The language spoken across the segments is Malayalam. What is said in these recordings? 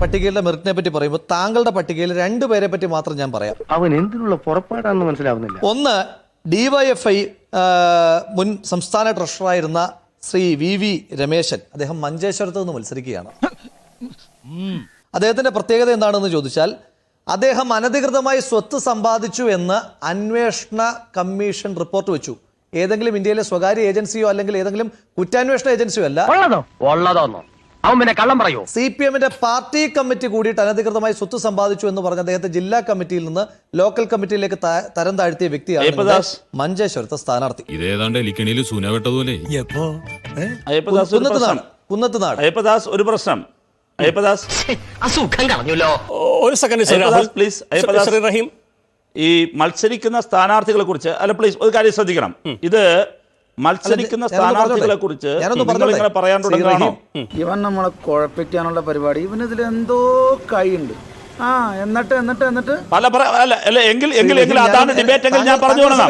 പട്ടികയിലെ മെറിറ്റിനെ പറ്റി പറയുമ്പോൾ താങ്കളുടെ പട്ടികയിൽ 2 പേരെ പറ്റി മാത്രം ഞാൻ പറയാം. അവൻ എന്തിനുള്ള പുറപ്പാടാണെന്ന് മനസ്സിലാവുന്നില്ല. ഒന്ന്, ഡിവൈഎഫ്ഐ മുൻ സംസ്ഥാന ട്രഷററായിരുന്ന ശ്രീ VV രമേശൻ. അദ്ദേഹം മഞ്ചേശ്വരത്ത് നിന്ന് മത്സരിക്കുകയാണ്. അദ്ദേഹത്തിന്റെ പ്രത്യേകത എന്താണെന്ന് ചോദിച്ചാൽ, അദ്ദേഹം അനധികൃതമായി സ്വത്ത് സമ്പാദിച്ചു എന്ന് അന്വേഷണ കമ്മീഷൻ റിപ്പോർട്ട് വെച്ചു. ഏതെങ്കിലും ഇന്ത്യയിലെ സ്വകാര്യ ഏജൻസിയോ അല്ലെങ്കിൽ ഏതെങ്കിലും കുറ്റാന്വേഷണ ഏജൻസിയോ അല്ല. അവൻ പിന്നെ കള്ളം പറയൂ. CPM-ന്റെ പാർട്ടി കമ്മിറ്റി കൂടിയിട്ട് അനധികൃതമായി സ്വത്ത് സമ്പാദിച്ചു എന്ന് പറഞ്ഞ അദ്ദേഹത്തെ ജില്ലാ കമ്മിറ്റിയിൽ നിന്ന് ലോക്കൽ കമ്മിറ്റിയിലേക്ക് തരം താഴ്ത്തിയ വ്യക്തിയാണ് മഞ്ചേശ്വരത്തെ സ്ഥാനാർത്ഥി. കുന്നത്തുനാട്. ഒരു പ്രശ്നം. ഒരു സെക്കൻഡ് പ്ലീസ്. ഈ മത്സരിക്കുന്ന സ്ഥാനാർത്ഥികളെ കുറിച്ച് പ്ലീസ് ഒരു കാര്യം ശ്രദ്ധിക്കണം. ഇത് മത്സരിക്കുന്ന സ്ഥാനാർത്ഥികളെ കുറിച്ച് ഇങ്ങനെ പറയാൻ തുടങ്ങുകയാണോ? ഇവൻ നമ്മളെ കുഴപ്പിക്കാനുള്ള പരിപാടി. ഇവൻ ഇതിൽ എന്തോ കൈയുണ്ട്. എന്നിട്ട് അതാണ് ഡിബേറ്റെങ്കിൽ ഞാൻ പറഞ്ഞു തുടങ്ങാം.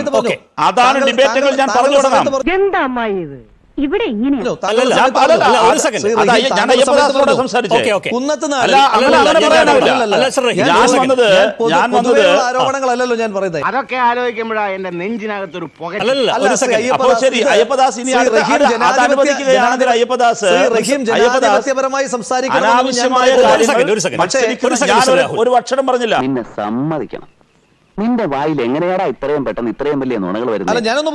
അതാണ് ഡിബേറ്റെങ്കിൽ ഞാൻ പറഞ്ഞു തുടങ്ങാം. എന്താ അമ്മായി ഇത്? ഇവിടെ ഇങ്ങനെ ആരോപണങ്ങളല്ലല്ലോ ഞാൻ പറയുന്നത്. അതൊക്കെ ആലോചിക്കുമ്പോഴാ എന്റെ നെഞ്ചിനകത്തൊരു പുക. ജനാധിപത്യപരമായി സംസാരിക്കുന്ന ഒരു അക്ഷരം പറഞ്ഞില്ല. നിന്നെ സമ്മതിക്കണം. നിന്റെ വായിൽ എങ്ങനെയാടാ ഇത്രയും പെട്ടെന്ന് ഇത്രയും വലിയ നുണകൾ വരുന്നത്? ഞാനൊന്ന്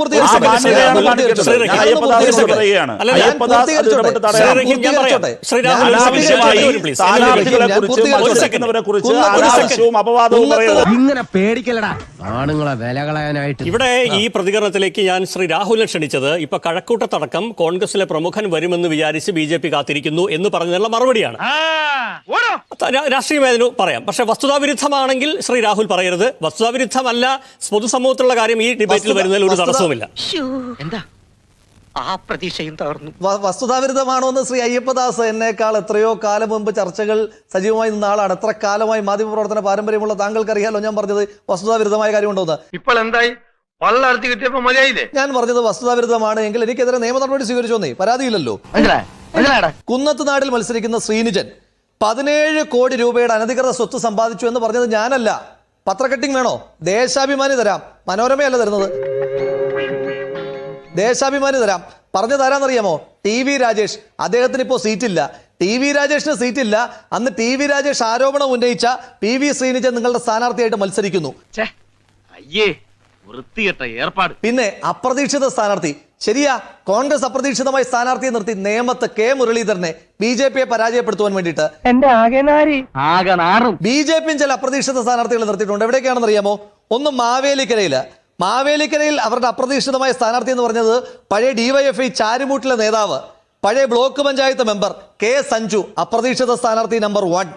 ഇങ്ങനെ പേടിക്കലടാ ആണുങ്ങളെ വില കളയാനായിട്ട്. ഇവിടെ ഈ പ്രതികരണത്തിലേക്ക് ഞാൻ ശ്രീ രാഹുലിനെ ക്ഷണിച്ചത് ഇപ്പൊ കഴക്കൂട്ടത്തടക്കം കോൺഗ്രസിലെ പ്രമുഖൻ വരുമെന്ന് വിചാരിച്ച് BJP കാത്തിരിക്കുന്നു എന്ന് പറഞ്ഞതിനുള്ള മറുപടിയാണ്. രാഷ്ട്രീയമായതിനു പറയാം, പക്ഷെ വസ്തുതാവിരുദ്ധമാണെങ്കിൽ ശ്രീ രാഹുൽ പറയരുത്. വസ്തുതാവിരുദ്ധമല്ല, പൊതുസമൂഹത്തിലുള്ള കാര്യം ഈ ഡിബേറ്റിൽ വരുന്നതിൽ ഒരു തടസ്സവുമില്ല. എന്താ ആ പ്രതീക്ഷയും തകർന്നു. വസ്തുതാവിരുദ്ധമാണോ എന്ന് ശ്രീ അയ്യപ്പദാസ് എന്നേക്കാൾ എത്രയോ കാലം മുമ്പ് ചർച്ചകൾ സജീവമായി നിന്ന ആളാണ്. എത്ര കാലമായി മാധ്യമപ്രവർത്തന പാരമ്പര്യമുള്ള താങ്കൾക്ക് അറിയാലോ ഞാൻ പറഞ്ഞത് വസ്തുതാവിരുദ്ധമായ കാര്യമുണ്ടോ? ഇപ്പോൾ എന്തായി? പള്ളർത്തി കിട്ടിയപ്പോ മതിയായില്ലേ? ഞാൻ പറഞ്ഞത് വസ്തുതാവിരുദ്ധമാണ് എങ്കിൽ എനിക്കെതിരെ നിയമ നടപടി സ്വീകരിച്ചോന്നേ, പരാതിയില്ലല്ലോ. കുന്നത്തുനാടിൽ മത്സരിക്കുന്ന ശ്രീനിജൻ 17 കോടി രൂപയുടെ അനധികൃത സ്വത്ത് സമ്പാദിച്ചു എന്ന് പറഞ്ഞത് ഞാനല്ല. പത്രക്കട്ടിങ് വേണോ? ദേശാഭിമാനി തരാം. മനോരമയല്ല തരുന്നത്, ദേശാഭിമാനി തരാം. പറഞ്ഞു തരാന്നറിയാമോ? TV രാജേഷ്. അദ്ദേഹത്തിന് ഇപ്പോൾ സീറ്റില്ല. TV രാജേഷിന് സീറ്റില്ല. അന്ന് TV രാജേഷ് ആരോപണം ഉന്നയിച്ച PV ശ്രീനിജൻ നിങ്ങളുടെ സ്ഥാനാർത്ഥിയായിട്ട് മത്സരിക്കുന്നു. ഏർപ്പാട്. പിന്നെ അപ്രതീക്ഷിത സ്ഥാനാർത്ഥി. ശരിയാ, കോൺഗ്രസ് അപ്രതീക്ഷിതമായി സ്ഥാനാർത്ഥിയെ നിർത്തി നേമത്ത് K മുരളീധരനെ BJP-യെ പരാജയപ്പെടുത്തുവാൻ വേണ്ടിയിട്ട്. BJP-യും ചില അപ്രതീക്ഷിത സ്ഥാനാർത്ഥികളെ നിർത്തിയിട്ടുണ്ട്. എവിടേക്കാണെന്ന് അറിയാമോ? ഒന്ന് മാവേലിക്കരയിൽ അവരുടെ അപ്രതീക്ഷിതമായ സ്ഥാനാർത്ഥി എന്ന് പറഞ്ഞത് പഴയ DYFI ചാരുമൂട്ടിലെ നേതാവ്, പഴയ block panchayat member K Sanju, അപ്രതീക്ഷിത സ്ഥാനാർത്ഥി നമ്പർ 1.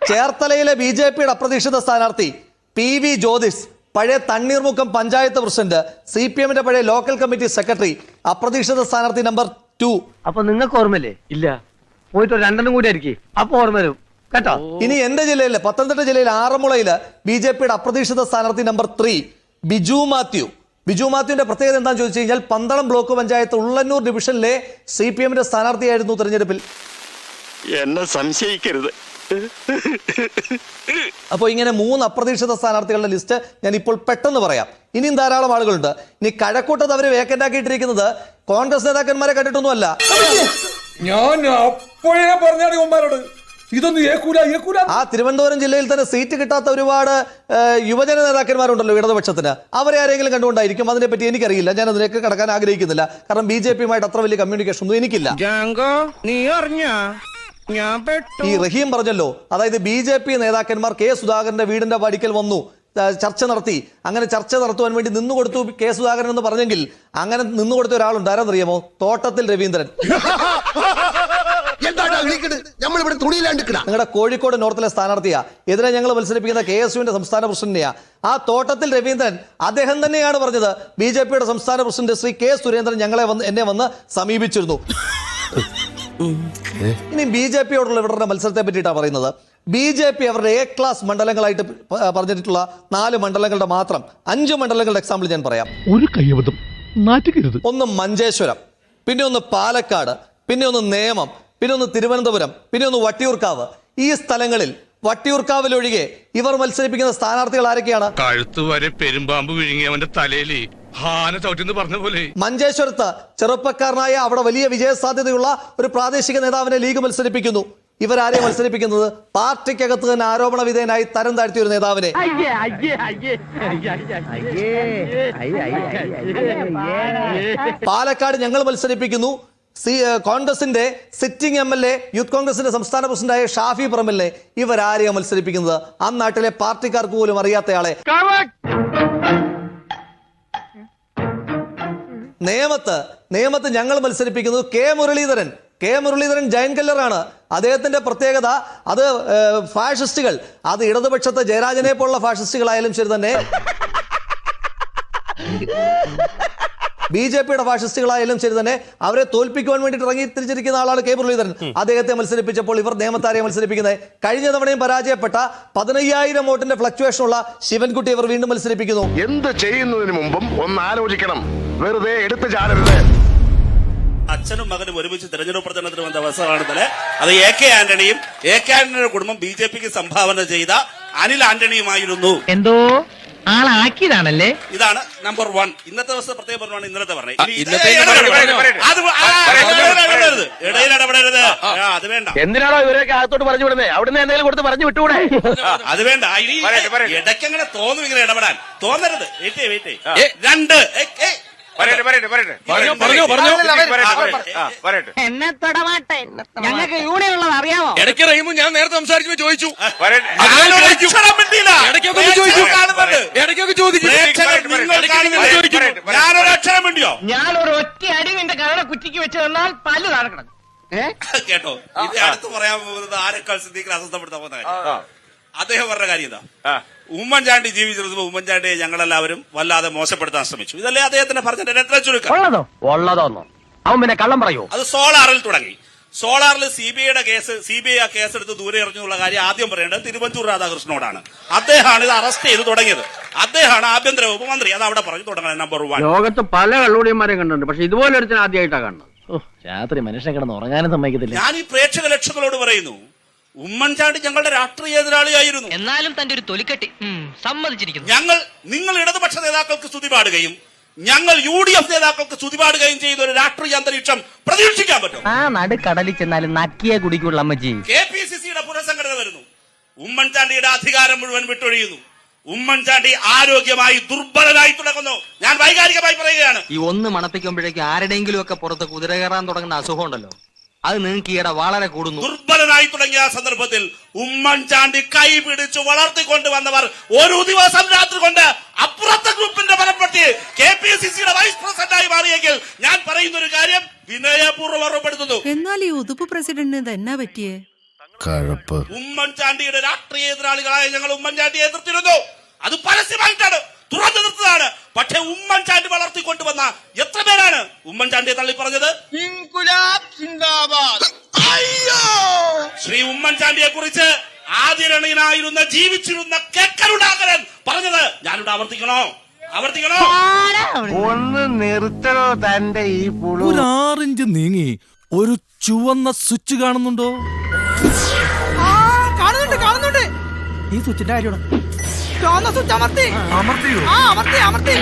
ചേർത്തലയിലെ BJP-യുടെ അപ്രതീക്ഷിത സ്ഥാനാർത്ഥി PV ജ്യോതിസ്, പഴയ തണ്ണീർമുക്കം പഞ്ചായത്ത് പ്രസിഡന്റ്, CPM-ന്റെ പഴയ ലോക്കൽ കമ്മിറ്റി സെക്രട്ടറി, അപ്രതീക്ഷിത സ്ഥാനാർത്ഥി നമ്പർ 2. അപ്പൊ നിങ്ങൾക്ക് ഓർമ്മയില്ലേ? ഇല്ല, പോയിട്ട് 2 കൂടി ആയിരിക്കും, അപ്പൊ ഓർമ്മ വരും കേട്ടോ. ഇനി എന്റെ ജില്ലയിലെ പത്തനംതിട്ട ജില്ലയിലെ ആറന്മുളയില് BJP-യുടെ അപ്രതീക്ഷിത സ്ഥാനാർത്ഥി നമ്പർ 3 ബിജു മാത്യു. ബിജു മാത്യുവിന്റെ പ്രത്യേകത എന്താണെന്ന് ചോദിച്ചു കഴിഞ്ഞാൽ പന്തളം ബ്ലോക്ക് പഞ്ചായത്ത് ഉള്ളന്നൂർ ഡിവിഷനിലെ CPM-ന്റെ സ്ഥാനാർത്ഥിയായിരുന്നു തെരഞ്ഞെടുപ്പിൽ. എന്നെ സംശയിക്കരുത്. അപ്പോൾ ഇങ്ങനെ 3 അപ്രതീക്ഷിത സ്ഥാനാർത്ഥികളുടെ ലിസ്റ്റ് ഞാൻ ഇപ്പോൾ പെട്ടെന്ന് പറയാം. ഇനിയും ധാരാളം ആളുകളുണ്ട്. ഇനി കഴക്കൂട്ടത്ത് അവര് വേക്കന്റ് ആക്കിയിട്ടിരിക്കുന്നത് കോൺഗ്രസ് നേതാക്കന്മാരെ കണ്ടിട്ടൊന്നുമല്ല. ഞാൻ അപ്പോഴേ പറഞ്ഞാണ് ഇവന്മാരോട് ഇതൊന്നും ഏക്കൂല. ആ തിരുവനന്തപുരം ജില്ലയിൽ തന്നെ സീറ്റ് കിട്ടാത്ത ഒരുപാട് യുവജന നേതാക്കന്മാരുണ്ടല്ലോ ഇടതുപക്ഷത്തിന്. അവരെ ആരെങ്കിലും കണ്ടുകൊണ്ടായിരിക്കും. അതിനെപ്പറ്റി എനിക്കറിയില്ല, ഞാൻ അതിലേക്ക് കടക്കാൻ ആഗ്രഹിക്കുന്നില്ല. കാരണം BJP-യുമായിട്ട് അത്ര വലിയ കമ്മ്യൂണിക്കേഷൻ ഒന്നും എനിക്കില്ല. ഈ റഹീം പറഞ്ഞല്ലോ, അതായത് BJP നേതാക്കന്മാർ K സുധാകരന്റെ വീടിന്റെ പടിക്കൽ വന്നു, ചർച്ച നടത്തി. അങ്ങനെ ചർച്ച നടത്തുവാൻ വേണ്ടി നിന്നുകൊടുത്തു K സുധാകരൻ എന്ന് പറഞ്ഞെങ്കിൽ അങ്ങനെ നിന്നുകൊടുത്ത ഒരാളുണ്ട്. ആരാന്നറിയാമോ? തോട്ടത്തിൽ രവീന്ദ്രൻ. നിങ്ങളുടെ കോഴിക്കോട് നോർത്തിലെ സ്ഥാനാർത്ഥിയാ. എതിരെ ഞങ്ങൾ മത്സരിപ്പിക്കുന്ന KSUവിന്റെ സംസ്ഥാന പ്രസിഡന്റിയാ. ആ തോട്ടത്തിൽ രവീന്ദ്രൻ അദ്ദേഹം തന്നെയാണ് പറഞ്ഞത് BJP-യുടെ സംസ്ഥാന പ്രസിഡന്റ് ശ്രീ K സുരേന്ദ്രൻ എന്നെ വന്ന് സമീപിച്ചിരുന്നു. ഇനി BJP-യോടുള്ള ഇവരുടെ മത്സരത്തെ പറ്റിയിട്ടാണ് പറയുന്നത്. BJP അവരുടെ A ക്ലാസ് മണ്ഡലങ്ങളായിട്ട് പറഞ്ഞിട്ടുള്ള 4 മണ്ഡലങ്ങളുടെ മാത്രം 5 മണ്ഡലങ്ങളുടെ എക്സാമ്പിൾ ഞാൻ പറയാം. ഒരു കയ്യബദ്ധം നാറ്റിക്കരുത്. ഒന്ന് മഞ്ചേശ്വരം, പിന്നെ ഒന്ന് പാലക്കാട്, പിന്നെ ഒന്ന് നേമം, പിന്നെ ഒന്ന് തിരുവനന്തപുരം, പിന്നെ ഒന്ന് വട്ടിയൂർക്കാവ്. ഈ സ്ഥലങ്ങളിൽ വട്ടിയൂർക്കാവിലൊഴികെ ഇവർ മത്സരിപ്പിക്കുന്ന സ്ഥാനാർത്ഥികൾ ആരൊക്കെയാണ്? കഴുത്ത് വരെ പെരുമ്പാമ്പ് വിഴുങ്ങി അവന്റെ തലയില് ഹാന ചവിട്ടിന്ന് പറഞ്ഞ പോലെ. മഞ്ചേശ്വരത്ത് ചെറുപ്പക്കാരനായ അവിടെ വലിയ വിജയസാധ്യതയുള്ള ഒരു പ്രാദേശിക നേതാവിനെ ലീഗ് മത്സരിപ്പിക്കുന്നു. ഇവരാരെ മത്സരിപ്പിക്കുന്നത്? പാർട്ടിക്കകത്ത് തന്നെ ആരോപണ വിധേയനായി തരം താഴ്ത്തിയ ഒരു നേതാവിനെ. പാലക്കാട് ഞങ്ങൾ മത്സരിപ്പിക്കുന്നു കോൺഗ്രസിന്റെ സിറ്റിംഗ് MLA, യൂത്ത് കോൺഗ്രസിന്റെ സംസ്ഥാന പ്രസിഡന്റായ ഷാഫി പറമ്പലിനെ. ഇവരാരെയാണ് മത്സരിപ്പിക്കുന്നത്? ആ നാട്ടിലെ പാർട്ടിക്കാർക്ക് പോലും അറിയാത്തയാളെ. നേമത്ത് ഞങ്ങൾ മത്സരിപ്പിക്കുന്നത് കെ മുരളീധരൻ ജയൻ കല്ലറാണ്. അദ്ദേഹത്തിന്റെ പ്രത്യേകത അത് ഫാഷിസ്റ്റുകൾ, അത് ഇടതുപക്ഷത്തെ ജയരാജനെ പോലുള്ള ഫാഷിസ്റ്റുകളായാലും ശരി തന്നെ, BJPയുടെ ഫാഷിസ്റ്റുകളായാലും ശരി തന്നെ, അവരെ തോൽപ്പിക്കുവാൻ വേണ്ടിയിട്ട് ഇറങ്ങി തിരിച്ചിരിക്കുന്ന ആളാണ് കെ മുരളീധരൻ. അദ്ദേഹത്തെ മത്സരിപ്പിച്ചപ്പോൾ ഇവർ നേമത്താരെ മത്സരിപ്പിക്കുന്നത്? കഴിഞ്ഞ തവണയും പരാജയപ്പെട്ട 15,000 വോട്ടിന്റെ ഫ്ലക്ച്വേഷൻ ഉള്ള ശിവൻകുട്ടി ഇവർ വീണ്ടും മത്സരിപ്പിക്കുന്നു. എന്ത് ചെയ്യുന്നതിന് മുമ്പും ഒന്ന് ആലോചിക്കണം, വെറുതെ എടുത്തു ചാടരുത്. അച്ഛനും മകനും ഒരുമിച്ച് തെരഞ്ഞെടുപ്പ് പ്രചരണത്തിന് വന്ന അവസരമാണെന്നല്ലേ അത് AK ആന്റണിയുടെ കുടുംബം BJPക്ക് സംഭാവന ചെയ്ത അനിൽ ആന്റണിയുമായിരുന്നു. എന്തോ ആളാക്കിയതാണല്ലേ. ഇതാണ് നമ്പർ 1. ഇന്നത്തെ ദിവസം പ്രത്യേകം പറഞ്ഞാണ് ഇന്നലത്തെ പറഞ്ഞത്. ഇടയിൽ ഇടപെടരുത്, അത് വേണ്ട. എന്തിനാണോ ഇവരൊക്കെ അകത്തോട്ട് പറഞ്ഞു വിടുന്നത്? അവിടുന്ന് എന്തെങ്കിലും കൊടുത്ത് പറഞ്ഞു വിട്ടുകൂടെ? അത് വേണ്ട. ഇടയ്ക്ക് അങ്ങനെ തോന്നും ഇങ്ങനെ ഇടപെടാൻ. തോന്നരുത്. വെയിറ്റ് 2 എന്നെ തൊടമാട്ടെ, ഞങ്ങൾക്ക് യൂണിയൻ ഉള്ളത് അറിയാമോ? ഇടയ്ക്ക് റഹീമും ഞാൻ നേരത്തെ സംസാരിച്ചു ചോദിച്ചു. ഞാനൊരക്ഷരം വേണ്ടിയോ? ഞാനൊരു ഒറ്റ അടി നിന്റെ കരട കുറ്റിക്ക് വെച്ച് തന്നാൽ പല്ല് താഴക്കണം. കേട്ടോ, ഇത് അടുത്ത് പറയാൻ പോകുന്നത് ആരെക്കാൾ സിദ്ദീഖിനെ അസ്വസ്ഥപ്പെടുത്താൻ പോകുന്ന കാര്യം. അദ്ദേഹം പറഞ്ഞ കാര്യം ഇതാ, ഉമ്മൻചാണ്ടി ജീവിച്ചിരുന്നപ്പോ ഉമ്മൻചാണ്ടിയെ ഞങ്ങളെല്ലാവരും വല്ലാതെ മോശപ്പെടുത്താൻ ശ്രമിച്ചു. ഇതല്ലേ അദ്ദേഹത്തിന്റെ പറഞ്ഞ ചുരുക്കം. ഉള്ളതോന്നോ അവൻ പിന്നെ കള്ളം പറയൂ. അത് സോളാറിൽ തുടങ്ങി. സോളാറിൽ CBI ആ കേസെടുത്ത് ദൂരെ എറിഞ്ഞുള്ള കാര്യം ആദ്യം പറയേണ്ടത് തിരുവഞ്ചൂർ രാധാകൃഷ്ണനോടാണ്. അദ്ദേഹമാണ് ഇത് അറസ്റ്റ് ചെയ്ത് തുടങ്ങിയത്. അദ്ദേഹമാണ് ആഭ്യന്തര വകുപ്പ് മന്ത്രി. അത് അവിടെ പറഞ്ഞു തുടങ്ങണം. നമ്പർ 1. ലോകത്ത് പല കള്ളുടിയന്മാരെയും കണ്ടിട്ടുണ്ട്, പക്ഷെ ഇതുപോലെ ഒരുത്തിന് ആദ്യമായിട്ടാണ് കാണുന്നത്. രാത്രി മനുഷ്യനെ കിടന്ന് ഉറങ്ങാനും സമ്മതിക്കത്തില്ല. ഞാൻ ഈ പ്രേക്ഷക ലക്ഷങ്ങളോട് പറയുന്നു, ഉമ്മൻചാണ്ടി ഞങ്ങളുടെ രാഷ്ട്രീയ എതിരാളിയായിരുന്നു. എന്നാലും തന്റെ ഒരു തൊലിക്കെട്ടി സമ്മതിച്ചിരിക്കുന്നു. നിങ്ങൾ ഇടതുപക്ഷ നേതാക്കൾക്ക് സ്തുതി പാടുകയും ഞങ്ങൾ UDF നേതാക്കൾക്ക് സ്തുതി പാടുകയും ചെയ്ത ഒരു രാഷ്ട്രീയ അന്തരീക്ഷം പ്രതീക്ഷിക്കാൻ പറ്റും? ആ നടുക്കടലിൽ ചെന്നാലും നക്കിയെ കുടിക്കുള്ള അമ്മജി. KPCCയുടെ പുനഃസംഘടന വരുന്നു. ഉമ്മൻചാണ്ടിയുടെ അധികാരം മുഴുവൻ വിട്ടൊഴിയുന്നു. ഉമ്മൻചാണ്ടി ആരോഗ്യമായി ദുർബലനായി തുടങ്ങുന്നു. ഞാൻ വൈകാരികമായി പറയുകയാണ്. ഈ ഒന്ന് മണപ്പിക്കുമ്പോഴേക്കും ആരുടെയെങ്കിലും ഒക്കെ പുറത്ത് കുതിര കയറാൻ തുടങ്ങുന്ന അസുഖം ഉണ്ടല്ലോ, അത് നിങ്ങൾക്ക് ഈയിടെ വളരെ കൂടുന്നു. ദുർബലനായി തുടങ്ങിയ സന്ദർഭത്തിൽ ഉമ്മൻചാണ്ടി കൈ പിടിച്ചു വളർത്തിക്കൊണ്ടുവന്നവർ ഒരു ദിവസം രാത്രി കൊണ്ട് അപ്പുറത്തെ ഗ്രൂപ്പിന്റെ ഫലപ്പെട്ടി KPCCയുടെ വൈസ് പ്രസിഡന്റായി മാറിയെങ്കിൽ ഞാൻ പറയുന്ന ഒരു കാര്യം വിനയപൂർവ്വം ഓർമ്മപ്പെടുത്തുന്നു. എന്നാൽ ഈ ഉതുപ്പ് പ്രസിഡന്റിന് എന്നാ പറ്റിയേ? ഉമ്മൻചാണ്ടിയുടെ രാഷ്ട്രീയ എതിരാളികളായ ഞങ്ങൾ ഉമ്മൻചാണ്ടിയെ എതിർത്തിരുന്നു. അത് പരസ്യമായിട്ടാണ്, തുറന്നു നിർത്തതാണ്. പക്ഷെ ഉമ്മൻചാണ്ടി വളർത്തിക്കൊണ്ടുവന്ന എത്ര പേരാണ് ഉമ്മൻചാണ്ടിയെ തള്ളി പറഞ്ഞത്? ശ്രീ ഉമ്മൻചാണ്ടിയെ കുറിച്ച് ആദരണീയനായിരുന്ന ജീവിച്ചിരുന്ന കേക്കരുണ്ടാകരൻ പറഞ്ഞത് ഞാനിവിടെ ആവർത്തിക്കണോ? ഒന്ന് നിർത്തണോ തന്റെ ഈ പുളു? ഒരു 6 ഇഞ്ച് നീങ്ങി ഒരു ചുവന്ന സ്വിച്ച് കാണുന്നുണ്ടോ? കാണുന്നുണ്ട്. ഈ സ്വിച്ചിന്റെ കാര്യമാണ്. സ്വിച്ച് അമർത്തിയോ? അമർത്തി.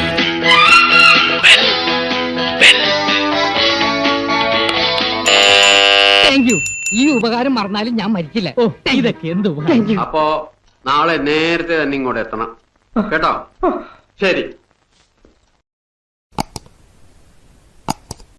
Thank you. ഈ ഉപകാരം മറന്നാലും ഞാൻ മരിക്കില്ല. ഇതൊക്കെ എന്ത്? അപ്പോ നാളെ നേരത്തെ തന്നെ ഇങ്ങോട്ട് എത്തണം കേട്ടോ. ശരി.